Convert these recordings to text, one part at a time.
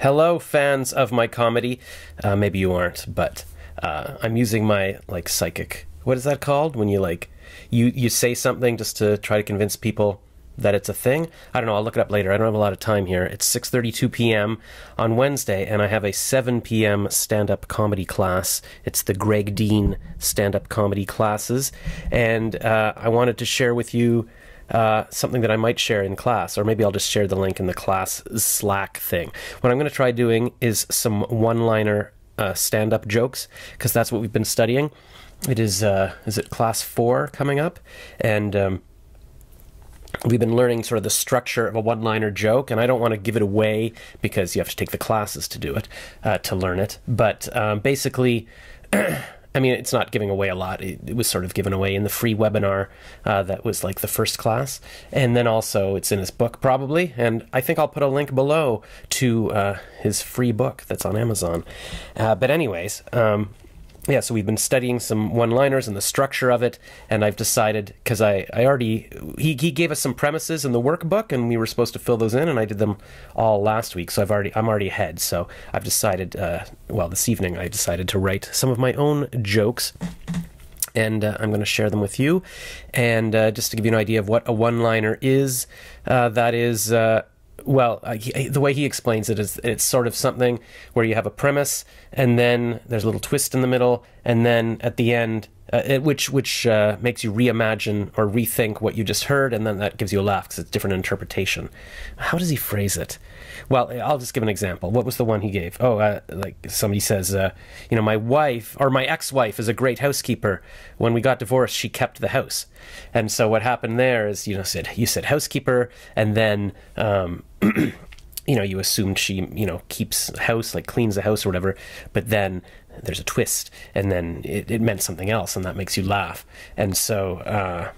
Hello, fans of my comedy. Maybe you aren't, but I'm using my psychic. What is that called? When you say something just to try to convince people that it's a thing. I don't know. I'll look it up later. I don't have a lot of time here. It's 6:32 p.m. on Wednesday, and I have a 7 p.m. stand-up comedy class. It's the Greg Dean stand-up comedy classes, and I wanted to share with you something that I might share in class, or maybe I'll just share the link in the class Slack thing. What I'm going to try doing is some one-liner stand-up jokes, because that's what we've been studying. It is it class 4 coming up? And we've been learning sort of the structure of a one-liner joke, and I don't want to give it away because you have to take the classes to do it, to learn it. But basically... I mean, it's not giving away a lot. It was sort of given away in the free webinar that was like the first class. And then also it's in his book probably. And I think I'll put a link below to his free book that's on Amazon. But anyways, yeah, so we've been studying some one-liners and the structure of it, and I've decided, because he gave us some premises in the workbook, and we were supposed to fill those in, and I did them all last week, so I'm already ahead. So I've decided, this evening I decided to write some of my own jokes, and I'm going to share them with you. And just to give you an idea of what a one-liner is, that is... the way he explains it is it's sort of something where you have a premise, and then there's a little twist in the middle, and then at the end, which makes you reimagine or rethink what you just heard, and then that gives you a laugh because it's different interpretation. How does he phrase it? Well, I'll just give an example. What was the one he gave? Like somebody says, my wife, or my ex-wife is a great housekeeper. When we got divorced, she kept the house. And so what happened there is, you said housekeeper, and then, you assumed she, keeps house, like cleans the house or whatever, but then there's a twist, and then it meant something else, and that makes you laugh. And so,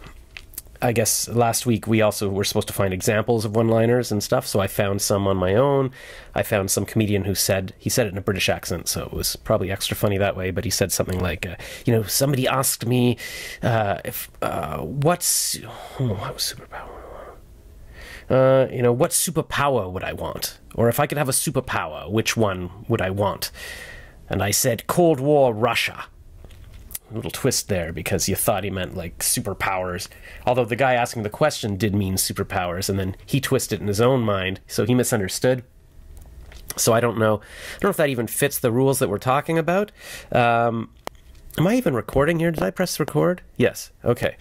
I guess last week we also were supposed to find examples of one-liners and stuff, so I found some on my own. I found some comedian he said it in a British accent, so it was probably extra funny that way, but he said something like, somebody asked me what superpower? What superpower would I want? Or if I could have a superpower, which one would I want? And I said, Cold War Russia. A little twist there, because you thought he meant like superpowers, although the guy asking the question did mean superpowers, and then he twisted it in his own mind, so he misunderstood. So I don't know if that even fits the rules that we're talking about. Am I even recording here? Did I press record? Yes. Okay.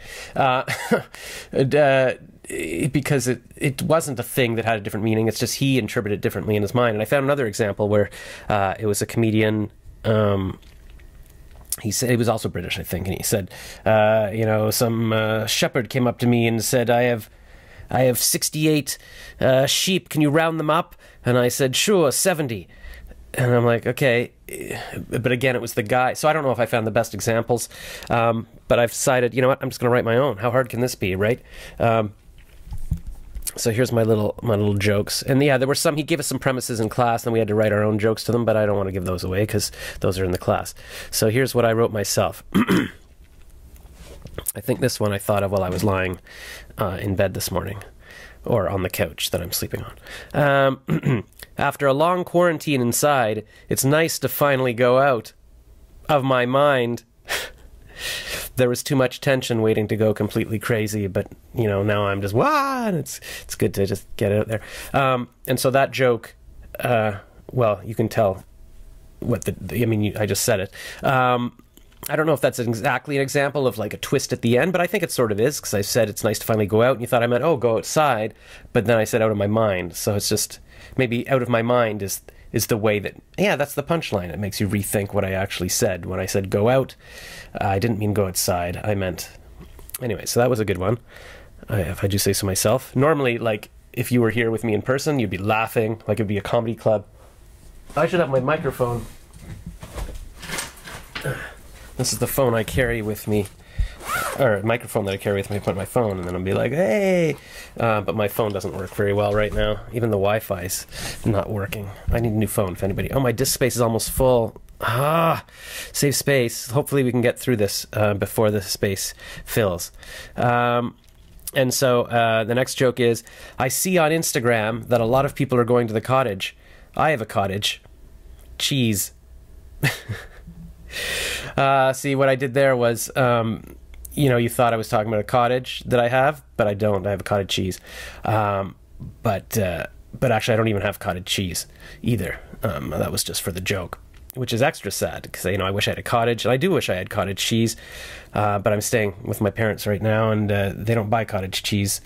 Because it wasn't a thing that had a different meaning. It's just he interpreted it differently in his mind. And I found another example where it was a comedian. He said, he was also British, I think, and he said, some shepherd came up to me and said, I have 68 sheep. Can you round them up? And I said, sure, 70. And I'm like, okay. But again, it was the guy. So I don't know if I found the best examples. But I've decided, you know what? I'm just going to write my own. How hard can this be, right? So here's my little jokes. And yeah, there were some, he gave us some premises in class, and we had to write our own jokes to them, but I don't want to give those away because those are in the class. So here's what I wrote myself. I think this one I thought of while I was lying in bed this morning, or on the couch that I'm sleeping on. After a long quarantine inside, it's nice to finally go out of my mind. There was too much tension waiting to go completely crazy, but now I'm just and it's good to just get it out there. And so that joke, you can tell what I just said it. I don't know if that's exactly an example of like a twist at the end, but I think it sort of is, because I said it's nice to finally go out, and you thought I meant, go outside, but then I said out of my mind. So it's just maybe out of my mind is the way that, that's the punchline. It makes you rethink what I actually said. When I said go out, I didn't mean go outside. I meant... Anyway, so that was a good one, if I do say so myself. Normally, like, if you were here with me in person, you'd be laughing, like it'd be a comedy club. I should have my microphone. This is the phone I carry with me, or a microphone that I carry with me. I put my phone, and then I'll be like, hey! But my phone doesn't work very well right now. Even the Wi-Fi's not working. I need a new phone, if anybody... Oh, my disk space is almost full. Save space. Hopefully we can get through this before the space fills. And so the next joke is, I see on Instagram that a lot of people are going to the cottage. I have a cottage cheese. See, what I did there was, you know, you thought I was talking about a cottage that I have, but I don't. I have a cottage cheese. But actually, I don't even have cottage cheese either. That was just for the joke, which is extra sad because, you know, I wish I had a cottage, and I do wish I had cottage cheese, but I'm staying with my parents right now, and they don't buy cottage cheese.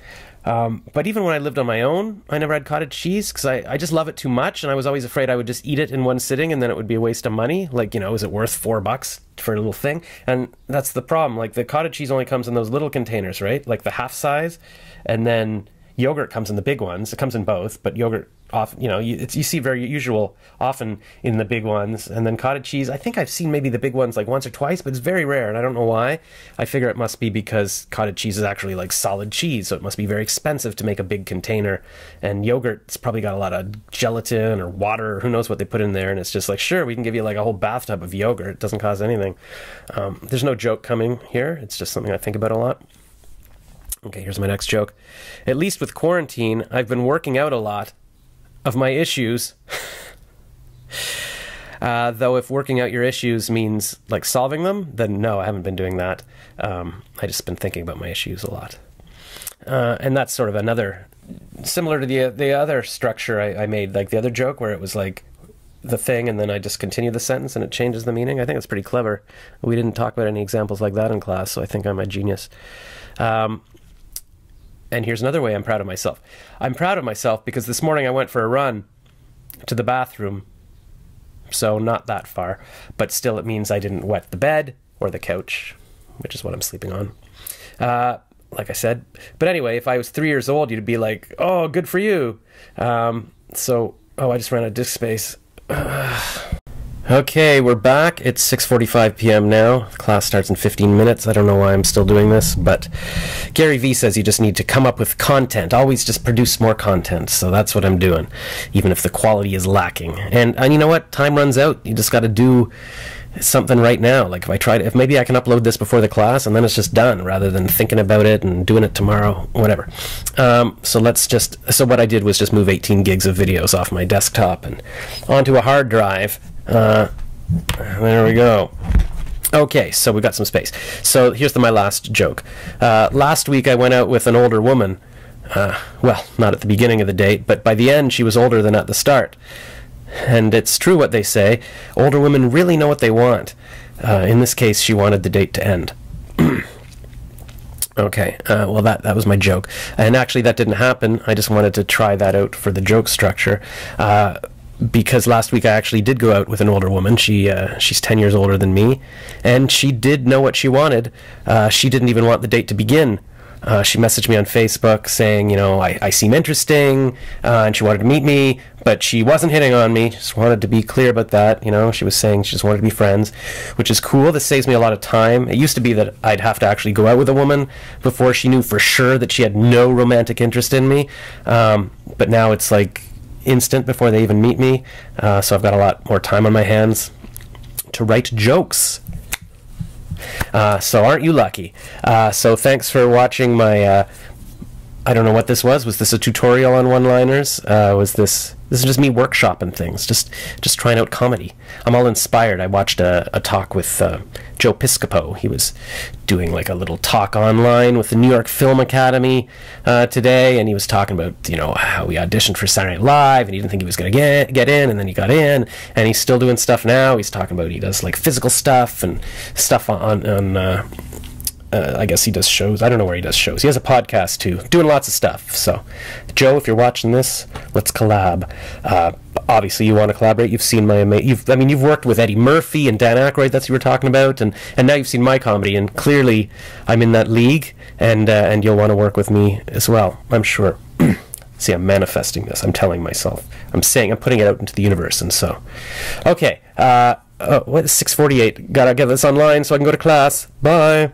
But even when I lived on my own, I never had cottage cheese because I just love it too much, and I was always afraid I would just eat it in one sitting and then it would be a waste of money. Like, you know, is it worth $4 for a little thing? And that's the problem. Like, the cottage cheese only comes in those little containers, right? Like the half size, and then yogurt comes in the big ones. It comes in both, but yogurt often, you know, you see very usual often in the big ones. And then cottage cheese, I think I've seen maybe the big ones like once or twice, but it's very rare, and I don't know why. I figure it must be because cottage cheese is actually like solid cheese, so it must be very expensive to make a big container. And yogurt's probably got a lot of gelatin or water, or who knows what they put in there, and it's just like, sure, we can give you like a whole bathtub of yogurt. It doesn't cost anything. There's no joke coming here. It's just something I think about a lot. Okay, here's my next joke. At least with quarantine, I've been working out a lot of my issues. Though if working out your issues means like solving them, then no, I haven't been doing that. I just been thinking about my issues a lot. And that's sort of another, similar to the other structure I made, like the other joke where it was like the thing and then I just continue the sentence and it changes the meaning. I think it's pretty clever. We didn't talk about any examples like that in class, so I think I'm a genius. And here's another way I'm proud of myself. I'm proud of myself because this morning I went for a run to the bathroom. So not that far, but still it means I didn't wet the bed or the couch, which is what I'm sleeping on. Like I said. But anyway, if I was 3 years old, you'd be like, oh, good for you. I just ran out of disk space. Okay, we're back. It's 6:45 p.m. now. Class starts in 15 minutes. I don't know why I'm still doing this, but Gary Vee says you just need to come up with content. Always just produce more content. So that's what I'm doing, even if the quality is lacking. And you know what? Time runs out. You just got to do something right now. Like if maybe I can upload this before the class and then it's just done rather than thinking about it and doing it tomorrow, whatever. So what I did was just move 18 gigs of videos off my desktop and onto a hard drive. There we go. Okay, so we got some space. So here's my last joke. Last week I went out with an older woman. Well, not at the beginning of the date, but by the end she was older than at the start. And it's true what they say. Older women really know what they want. In this case, she wanted the date to end. Okay, well that was my joke. And actually that didn't happen. I just wanted to try that out for the joke structure. Because last week I actually did go out with an older woman. She's 10 years older than me, and she did know what she wanted. She didn't even want the date to begin. She messaged me on Facebook saying, you know, I seem interesting, and she wanted to meet me, but she wasn't hitting on me. Just wanted to be clear about that. You know, she was saying she just wanted to be friends, which is cool. This saves me a lot of time. It used to be that I'd have to actually go out with a woman before she knew for sure that she had no romantic interest in me. But now it's like instant before they even meet me, so I've got a lot more time on my hands to write jokes. So aren't you lucky? So thanks for watching my I don't know what this was. Was this a tutorial on one-liners? This is just me workshopping things, just trying out comedy. I'm all inspired. I watched a talk with Joe Piscopo. He was doing like a little talk online with the New York Film Academy today, and he was talking about, you know, how he auditioned for Saturday Night Live, and he didn't think he was going to get in, and then he got in, and he's still doing stuff now. He's talking about he does like physical stuff and stuff on I guess he does shows. I don't know where he does shows. He has a podcast too, doing lots of stuff. So, Joe, if you're watching this, let's collab. Obviously, you want to collaborate. You've seen you've worked with Eddie Murphy and Dan Aykroyd. That's what you were talking about, and now you've seen my comedy, and clearly, I'm in that league, and you'll want to work with me as well. I'm sure. See, I'm manifesting this. I'm telling myself. I'm putting it out into the universe, and so, okay. What is 6:48? Gotta get this online so I can go to class. Bye.